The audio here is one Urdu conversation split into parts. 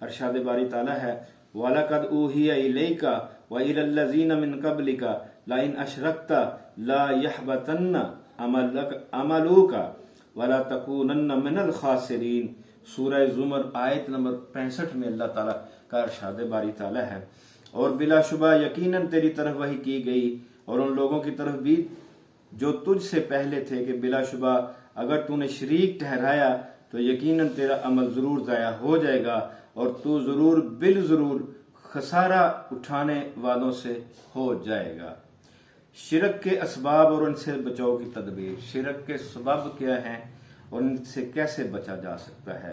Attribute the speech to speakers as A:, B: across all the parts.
A: ارشاد باری تعالیٰ ہے وَلَقَدْ أُوحِيَ إِلَيْكَ وَإِلَى الَّذِينَ مِن قَبْلِكَ لَئِنْ أَشْرَكْتَ لَا يَحْبَطَنَّ عَمَلُكَ وَلَا تَكُونَنَّ مِنَ الْخَاسِرِينَ۔ سورہ زمر آیت نمبر 65 میں اللہ تعالیٰ کا ارشاد باری تعالیٰ ہے اور بلا شبہ یقیناً تیری طرف وحی کی گئی اور ان لوگوں کی طرف بھی جو تجھ سے پہلے تھے کہ بلا شبہ اگر تو نے شریک ٹھہرایا تو یقیناً تیرا عمل ضرور ضائع ہو جائے گا اور تو ضرور بالضرور خسارہ اٹھانے والوں سے ہو جائے گا۔ شرک کے اسباب اور ان سے بچاؤ کی تدبیر۔ شرک کے سبب کیا ہیں اور ان سے کیسے بچا جا سکتا ہے؟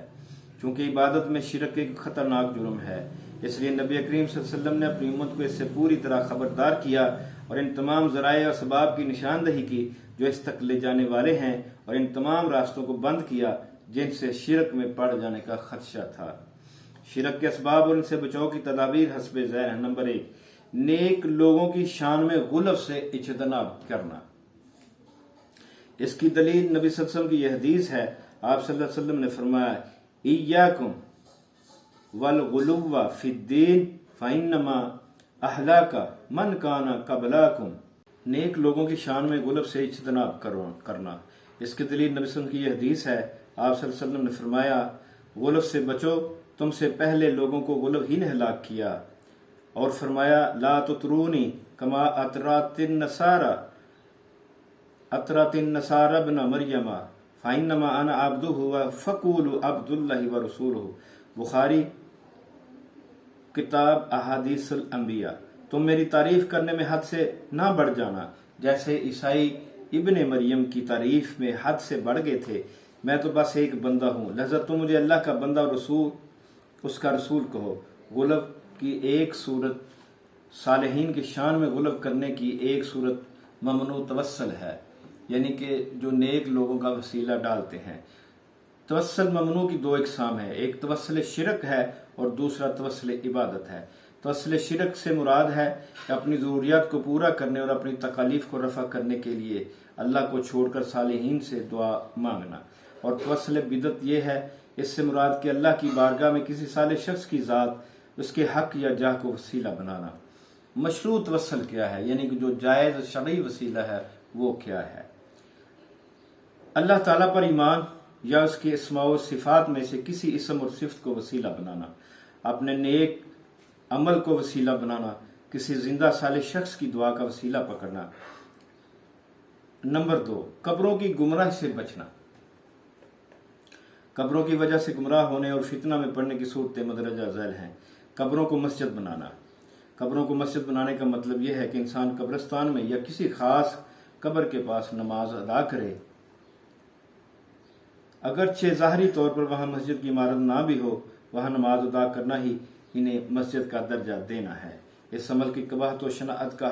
A: چونکہ عبادت میں شرک ایک خطرناک جرم ہے، اس لیے نبی کریم صلی اللہ علیہ وسلم نے اپنی امت کو اس سے پوری طرح خبردار کیا اور ان تمام ذرائع اور اسباب کی نشاندہی کی جو اس تک لے جانے والے ہیں اور ان تمام راستوں کو بند کیا جن سے شرک میں پڑ جانے کا خدشہ تھا۔ شرک کے اسباب اور ان سے بچاؤ کی تدابیر حسب ذیل ہیں۔ نمبر 1، نیک لوگوں کی شان میں غلو سے اجتناب کرنا۔ اس کی دلیل نبی صلی اللہ علیہ وسلم کی یہ حدیث ہے، آپ صلی اللہ علیہ وسلم نے فرمایا ایاکم والغلو فی الدین فانما اہلاک من کان قبلکم۔ نیک لوگوں کی شان میں غلو سے اجتناب کرنا۔ اس کی دلیل نبی صلی اللہ علیہ وسلم کی یہ حدیث ہے، آپ صلی اللہ علیہ وسلم نے فرمایا غلو سے بچو، تم سے پہلے لوگوں کو غلو ہی نے ہلاک کیا، اور فرمایا لا تطرونی کما اطرات النصارى ابن مریم فانما انا عبدہ فقولوا عبد اللہ ورسولہ۔ بخاری کتاب احادیث الانبیاء۔ تم میری تعریف کرنے میں حد سے نہ بڑھ جانا جیسے عیسائی ابن مریم کی تعریف میں حد سے بڑھ گئے تھے، میں تو بس ایک بندہ ہوں، لہذا تم مجھے اللہ کا بندہ اور رسول اس کا رسول کہو۔ غلو کی ایک صورت، صالحین کی شان میں غلو کرنے کی ایک صورت ممنوع توسل ہے، یعنی کہ جو نیک لوگوں کا وسیلہ ڈالتے ہیں۔ توسل ممنوع کی 2 اقسام ہے، ایک توسل شرک ہے اور دوسرا توسل عبادت ہے۔ توسل شرک سے مراد ہے کہ اپنی ضروریات کو پورا کرنے اور اپنی تکالیف کو رفع کرنے کے لیے اللہ کو چھوڑ کر صالحین سے دعا مانگنا، اور توسل بدعت یہ ہے، اس سے مراد کہ اللہ کی بارگاہ میں کسی صالح شخص کی ذات، اس کے حق یا جاہ کو وسیلہ بنانا۔ مشروع توسل کیا ہے، یعنی کہ جو جائز شرعی وسیلہ ہے وہ کیا ہے؟ اللہ تعالیٰ پر ایمان یا اس کے اسماء و صفات میں سے کسی اسم اور صفت کو وسیلہ بنانا، اپنے نیک عمل کو وسیلہ بنانا، کسی زندہ صالح شخص کی دعا کا وسیلہ پکڑنا۔ نمبر 2، قبروں کی گمراہی سے بچنا۔ قبروں کی وجہ سے گمراہ ہونے اور فتنہ میں پڑنے کی صورتیں مندرجہ ذیل ہیں۔ قبروں کو مسجد بنانا۔ قبروں کو مسجد بنانے کا مطلب یہ ہے کہ انسان قبرستان میں یا کسی خاص قبر کے پاس نماز ادا کرے، اگرچہ ظاہری طور پر وہاں مسجد کی عمارت نہ بھی ہو، وہاں نماز ادا کرنا ہی انہیں مسجد کا درجہ دینا ہے۔ اس عمل کی قباحت و شناعت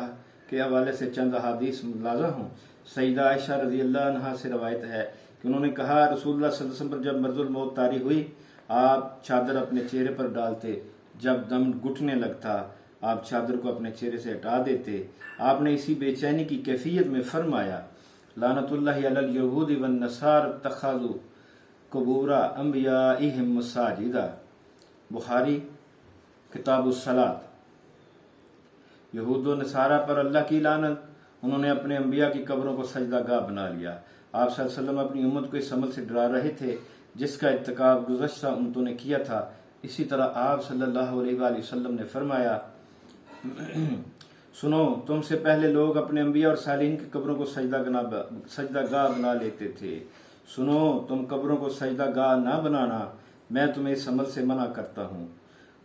A: کے حوالے سے چند احادیث ملاحظہ ہوں۔ سیدہ عائشہ رضی اللہ عنہا سے روایت ہے کہ انہوں نے کہا رسول اللہ صلی اللہ علیہ وسلم پر جب مرض الموت طاری ہوئی، آپ چادر اپنے چہرے پر ڈالتے، جب دم گھٹنے لگتا آپ چادر کو اپنے چہرے سے ہٹا دیتے۔ آپ نے اسی بے چینی کی کیفیت میں فرمایا لعنت اللہ علی الیہود والنصارى اتخذوا قبور انبیائہم مساجدا۔ بخاری کتاب الصلاۃ۔ یہود و نصارہ پر اللہ کی لعنت، انہوں نے اپنے انبیاء کی قبروں کو سجدہ گاہ بنا لیا۔ آپ صلی اللہ علیہ وسلم اپنی امت کو اس عمل سے ڈرا رہے تھے جس کا ارتکاب گزشتہ امتوں نے کیا تھا۔ اسی طرح آپ صلی اللہ علیہ وآلہ وسلم نے فرمایا سنو، تم سے پہلے لوگ اپنے انبیاء اور صالحین کی قبروں کو سجدہ گاہ بنا لیتے تھے۔ سنو، تم قبروں کو سجدہ گاہ نہ بنانا، میں تمہیں اس عمل سے منع کرتا ہوں۔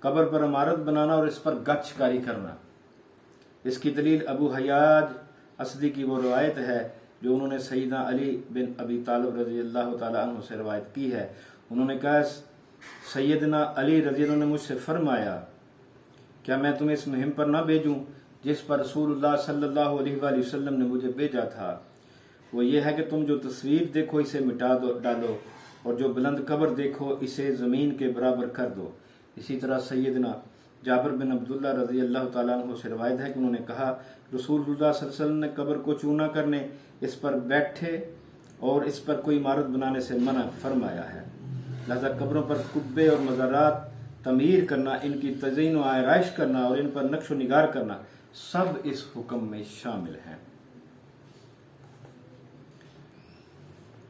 A: قبر پر عمارت بنانا اور اس پر گچھ کاری کرنا۔ اس کی دلیل ابو حیاج اسدی کی وہ روایت ہے جو انہوں نے سیدنا علی بن ابی طالب رضی اللہ تعالیٰ عنہ سے روایت کی ہے۔ انہوں نے کہا سیدنا علی رضی اللہ عنہ نے مجھ سے فرمایا کیا میں تمہیں اس مہم پر نہ بھیجوں جس پر رسول اللہ صلی اللہ علیہ وآلہ وسلم نے مجھے بھیجا تھا؟ وہ یہ ہے کہ تم جو تصویر دیکھو اسے مٹا ڈالو اور جو بلند قبر دیکھو اسے زمین کے برابر کر دو۔ اسی طرح سیدنا جابر بن عبداللہ رضی اللہ تعالیٰ عنہ سے روایت ہے کہ انہوں نے کہا رسول اللہ صلی اللہ علیہ وسلم نے قبر کو چونا کرنے، اس پر بیٹھے اور اس پر کوئی عمارت بنانے سے منع فرمایا ہے۔ لہذا قبروں پر قبے اور مزارات تعمیر کرنا، ان کی تزئین و آرائش کرنا اور ان پر نقش و نگار کرنا سب اس حکم میں شامل ہیں۔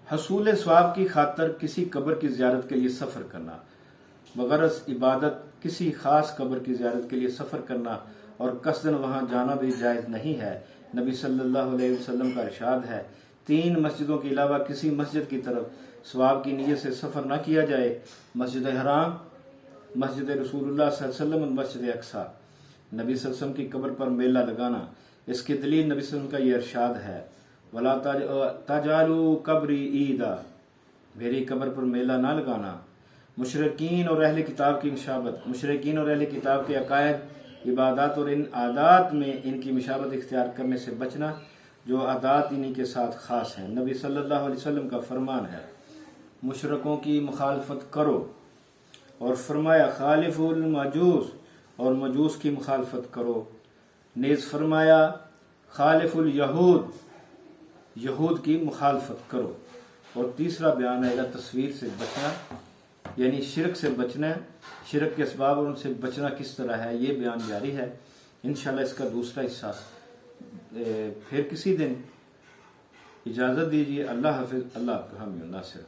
A: حصول ثواب کی خاطر کسی قبر کی زیارت کے لیے سفر کرنا، بغرض عبادت کسی خاص قبر کی زیارت کے لیے سفر کرنا اور قصداً وہاں جانا بھی جائز نہیں ہے۔ نبی صلی اللہ علیہ وسلم کا ارشاد ہے، 3 مسجدوں کے علاوہ کسی مسجد کی طرف ثواب کی نیت سے سفر نہ کیا جائے: مسجد حرام، مسجد رسول اللہ صلی اللہ علیہ وسلم اور مسجد اقصی۔ نبی صلی اللہ علیہ وسلم کی قبر پر میلہ لگانا، اس کی دلیل نبی صلی اللہ علیہ وسلم کا یہ ارشاد ہے، وَلَا تَجْعَلُوا قَبْرِي عِیدًا، میری قبر پر میلہ نہ لگانا۔ مشرکین اور اہل کتاب کی مشابہت، مشرکین اور اہل کتاب کے عقائد، عبادات اور ان عادات میں ان کی مشابہت اختیار کرنے سے بچنا جو عادات انہی کے ساتھ خاص ہیں۔ نبی صلی اللہ علیہ وسلم کا فرمان ہے، مشرکوں کی مخالفت کرو، اور فرمایا خالف المجوس، اور مجوس کی مخالفت کرو۔ نیز فرمایا خالف الیہود، یہود کی مخالفت کرو۔ اور تیسرا بیان ہے تصویر سے بچنا، یعنی شرک سے بچنا، شرک کے اسباب اور ان سے بچنا کس طرح ہے، یہ بیان جاری ہے۔ انشاءاللہ اس کا دوسرا حصہ پھر کسی دن۔ اجازت دیجیے، اللہ حافظ، اللہ آپ کا حامی و ناصر۔